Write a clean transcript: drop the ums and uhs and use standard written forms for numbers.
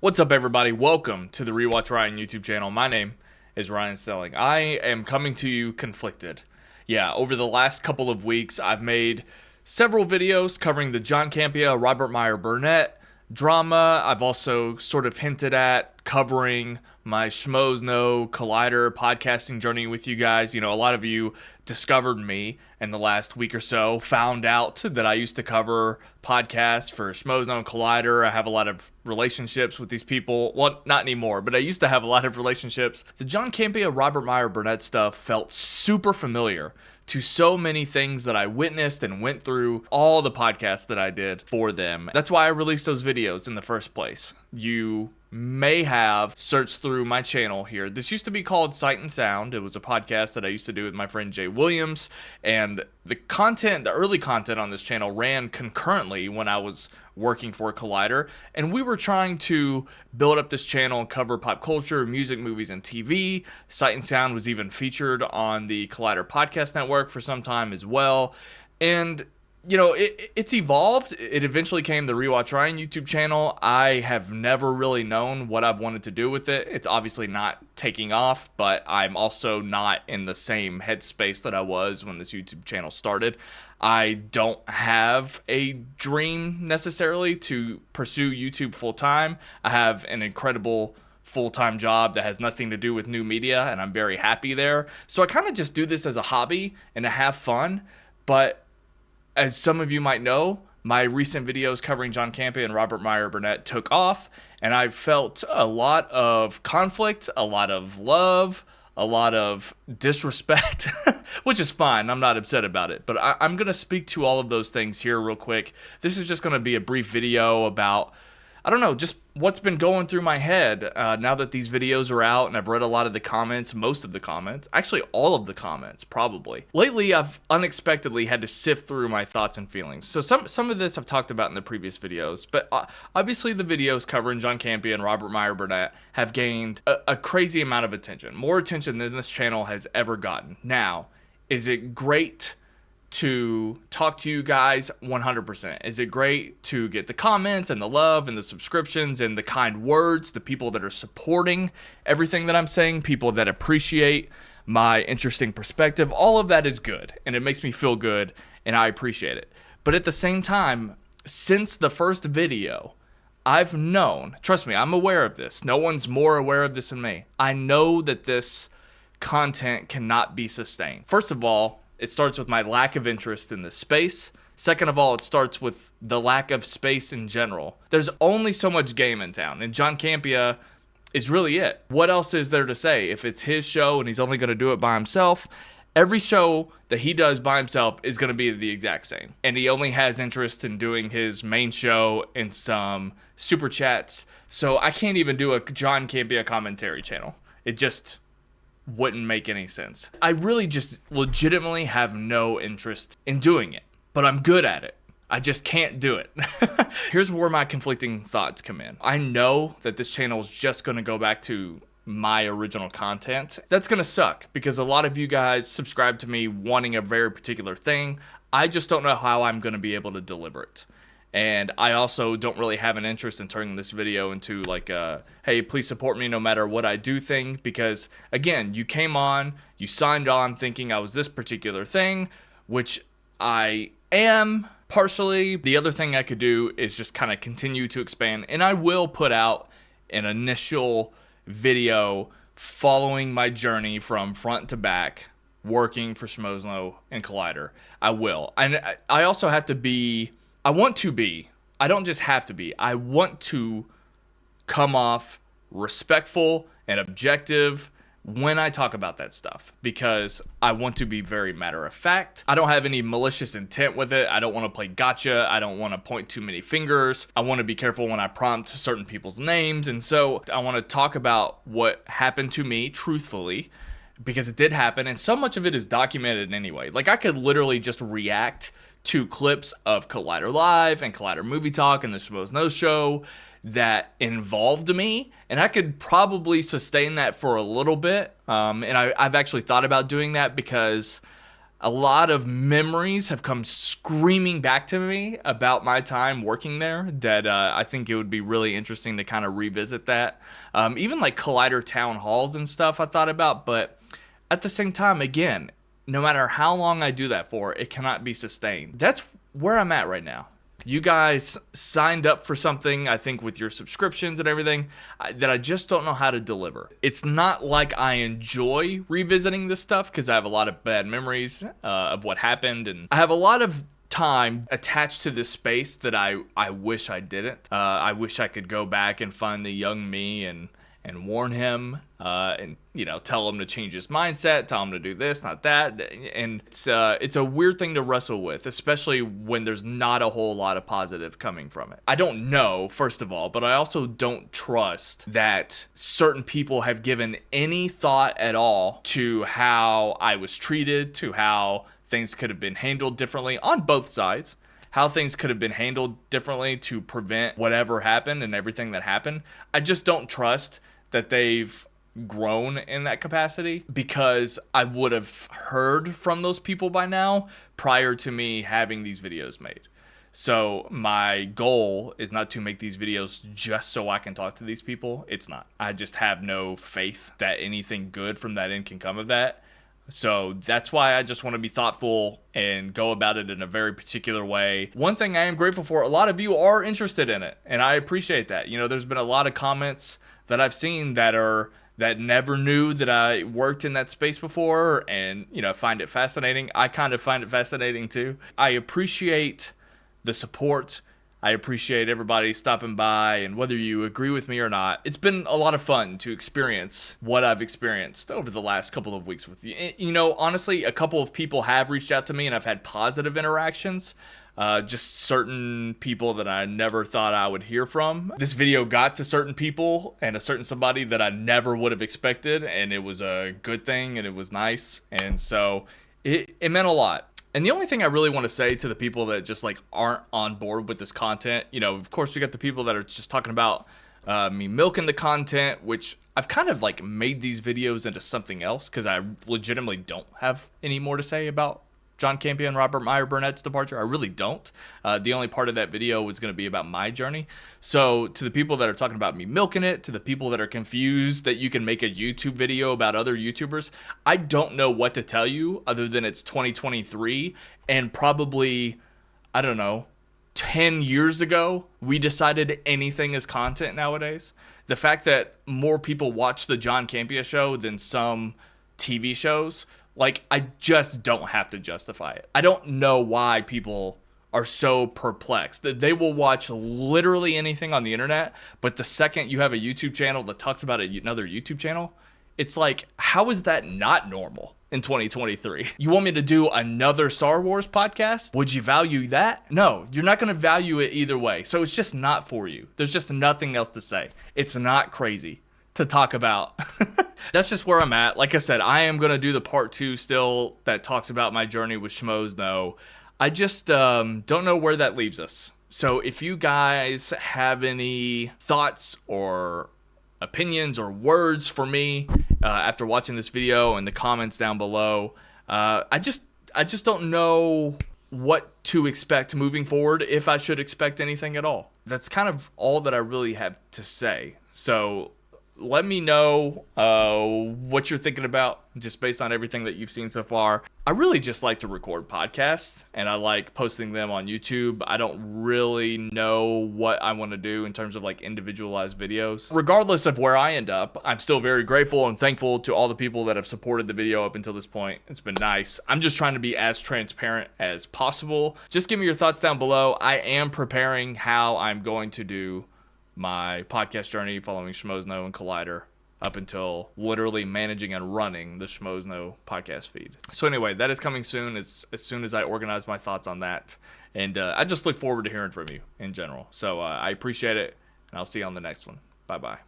What's up, everybody? Welcome to the Rewatch Ryan YouTube channel. My name is Ryan Selling. I am coming to you conflicted. Yeah, over the last couple of weeks, I've made several videos covering the John Campea, Robert Meyer, Burnett drama. I've also sort of hinted at covering my Schmoes Collider podcasting journey with you guys. You know, a lot of you discovered me in the last week or so, found out that I used to cover podcasts for Schmoes Collider. I have a lot of relationships with these people. Well, not anymore, but I used to have a lot of relationships. The John Campea, Robert Meyer, Burnett stuff felt super familiar to so many things that I witnessed and went through all the podcasts that I did for them. That's why I released those videos in the first place. You may have searched through my channel here. This used to be called Sight and Sound. It was a podcast that I used to do with my friend Jay Williams, and the early content on this channel ran concurrently when I was working for Collider, and we were trying to build up this channel and cover pop culture, music, movies, and TV. Sight and Sound was even featured on the Collider podcast network for some time as well, and you know, it's evolved. It eventually came the Rewatch Ryan YouTube channel. I have never really known what I've wanted to do with it. It's obviously not taking off, but I'm also not in the same headspace that I was when this YouTube channel started. I don't have a dream necessarily to pursue YouTube full time. I have an incredible full-time job that has nothing to do with new media, and I'm very happy there. So I kind of just do this as a hobby and to have fun, but as some of you might know, my recent videos covering John Campea and Robert Meyer Burnett took off, and I felt a lot of conflict, a lot of love, a lot of disrespect, which is fine. I'm not upset about it, but I'm going to speak to all of those things here real quick. This is just going to be a brief video about, I don't know, just what's been going through my head now that these videos are out, and I've read a lot of the comments, most of the comments, actually all of the comments, probably. Lately, I've unexpectedly had to sift through my thoughts and feelings. So some of this I've talked about in the previous videos, but obviously the videos covering John Campea and Robert Meyer Burnett have gained a crazy amount of attention, more attention than this channel has ever gotten. Now, is it great to talk to you guys? 100%. Is it great to get the comments and the love and the subscriptions and the kind words, the people that are supporting everything that I'm saying, people that appreciate my interesting perspective? All of that is good, and it makes me feel good, and I appreciate it. But at the same time, since the first video, I've known, trust me, I'm aware of this. No one's more aware of this than me. I know that this content cannot be sustained. First of all, it starts with my lack of interest in this space. Second of all, it starts with the lack of space in general. There's only so much game in town, and John Campea is really it. What else is there to say? If it's his show and he's only going to do it by himself, every show that he does by himself is going to be the exact same. And he only has interest in doing his main show and some super chats. So I can't even do a John Campea commentary channel. It just wouldn't make any sense. I really just legitimately have no interest in doing it, but I'm good at it. I just can't do it. Here's where my conflicting thoughts come in. I know that this channel is just going to go back to my original content. That's going to suck because a lot of you guys subscribe to me wanting a very particular thing. I just don't know how I'm going to be able to deliver it. And I also don't really have an interest in turning this video into like a, hey, please support me no matter what I do thing. Because again, you came on, you signed on thinking I was this particular thing, which I am partially. The other thing I could do is just kind of continue to expand. And I will put out an initial video following my journey from front to back, working for Schmoes and Collider. I will. And I also have to be, I want to be, I don't just have to be, I want to come off respectful and objective when I talk about that stuff, because I want to be very matter of fact. I don't have any malicious intent with it. I don't want to play gotcha. I don't want to point too many fingers. I want to be careful when I prompt certain people's names. And so I want to talk about what happened to me truthfully, because it did happen. And so much of it is documented anyway. Like I could literally just react to clips of Collider Live and Collider Movie Talk and the Schmoes No Show that involved me, and I could probably sustain that for a little bit. And I've actually thought about doing that because A lot of memories have come screaming back to me about my time working there that I think it would be really interesting to kind of revisit that. Even like Collider town halls and stuff I thought about, but at the same time, again, no matter how long I do that for, it cannot be sustained. That's where I'm at right now. You guys signed up for something, I think, with your subscriptions and everything, that I just don't know how to deliver. It's not like I enjoy revisiting this stuff because I have a lot of bad memories of what happened, and I have a lot of time attached to this space that I wish I didn't. I wish I could go back and find the young me and warn him and tell him to change his mindset, tell him to do this, not that. And it's a weird thing to wrestle with, especially when there's not a whole lot of positive coming from it. I don't know, first of all, but I also don't trust that certain people have given any thought at all to how I was treated, to how things could have been handled differently on both sides. How things could have been handled differently to prevent whatever happened and everything that happened. I just don't trust that they've grown in that capacity, because I would have heard from those people by now prior to me having these videos made. So my goal is not to make these videos just so I can talk to these people. It's not. I just have no faith that anything good from that end can come of that. So that's why I just want to be thoughtful and go about it in a very particular way. One thing I am grateful for, a lot of you are interested in it, and I appreciate that. There's been a lot of comments that I've seen that never knew that I worked in that space before, and find it fascinating. I kind of find it fascinating too. I appreciate the support. I appreciate everybody stopping by, and whether you agree with me or not, it's been a lot of fun to experience what I've experienced over the last couple of weeks with you. Honestly, a couple of people have reached out to me, and I've had positive interactions. Just certain people that I never thought I would hear from. This video got to certain people and a certain somebody that I never would have expected, and it was a good thing, and it was nice, and so it meant a lot. And the only thing I really want to say to the people that just aren't on board with this content, of course we got the people that are just talking about me milking the content, which I've kind of made these videos into something else because I legitimately don't have any more to say about John Campea and Robert Meyer Burnett's departure. I really don't. The only part of that video was going to be about my journey. So to the people that are talking about me milking it, to the people that are confused that you can make a YouTube video about other YouTubers, I don't know what to tell you other than it's 2023, and probably, I don't know, 10 years ago, we decided anything is content nowadays. The fact that more people watch the John Campea show than some TV shows, I just don't have to justify it. I don't know why people are so perplexed that they will watch literally anything on the internet, but the second you have a YouTube channel that talks about another YouTube channel, it's how is that not normal in 2023? You want me to do another Star Wars podcast? Would you value that? No, you're not going to value it either way. So it's just not for you. There's just nothing else to say. It's not crazy to talk about. That's just where I'm at. Like I said, I am going to do the part 2 still that talks about my journey with Schmoes though. I just don't know where that leaves us. So if you guys have any thoughts or opinions or words for me after watching this video, in the comments down below, I just don't know what to expect moving forward, if I should expect anything at all. That's kind of all that I really have to say. So let me know what you're thinking about, just based on everything that you've seen so far. I really just like to record podcasts, and I like posting them on YouTube. I don't really know what I want to do in terms of individualized videos. Regardless of where I end up, I'm still very grateful and thankful to all the people that have supported the video up until this point. It's been nice. I'm just trying to be as transparent as possible. Just give me your thoughts down below. I am preparing how I'm going to do my podcast journey following Schmoes and Collider up until literally managing and running the Schmoes podcast feed. So anyway, that is coming soon, as soon as I organize my thoughts on that. And I just look forward to hearing from you in general. So I appreciate it, and I'll see you on the next one. Bye-bye.